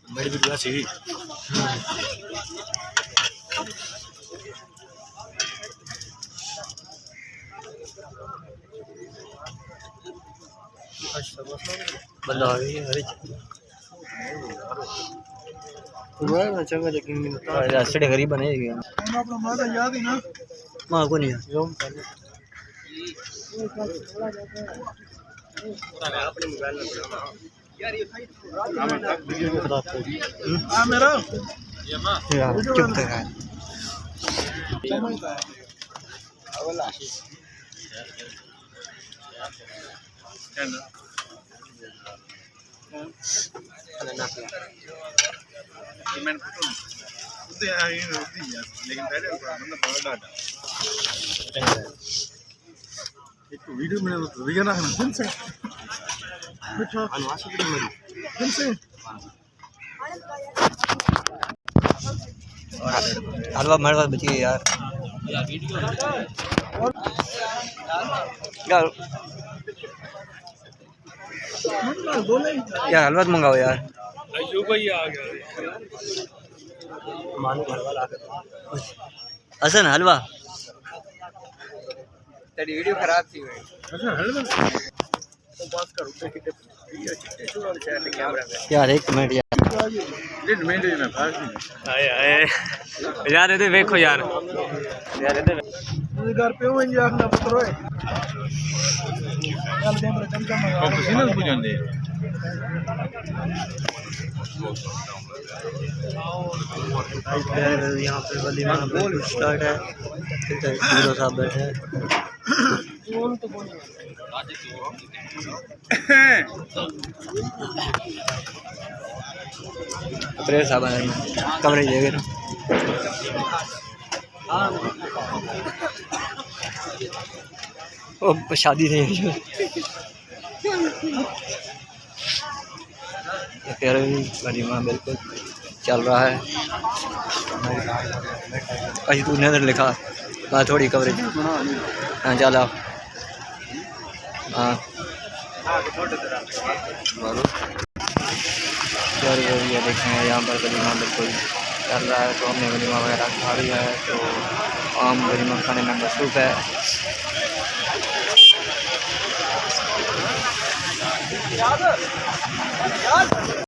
मेरी भी सी बंदा आ गई है चंगा लेकिन रास्ते गरीब बने अपना माता याद है ना मां को नहीं मेरा चुप कर वीडियो में रिया ना दिन से दिन से हलवा मेरे पास बची है यार यार हलवा तो मंगाओ यार हसन हलवा तेरी वीडियो खराब थी भाई अच्छा हलवा तो बात कर यार एक मिनट यार यार ये देखो यार घर पे हो इंजा अपना पुत्र है चल दे मेरे चमचा मंगा पसीना बुझन दे यहाँ पे वलीमा बिल्कुल स्टार्ट है हीरो साहब बैठे हैं प्रेयर साहब कमरे जाएगा ना वो शादी थी वलीमा बिल्कुल चल रहा है अभी तू नजर लिखा हाँ थोड़ी कवरेज हाँ चला हाँ यार ये देखें यहाँ पर वलीमा बिल्कुल चल रहा है तो हमने वलीमा वगैरह खा लिया है तो आम वलीमा खाने में मसरूफ़ है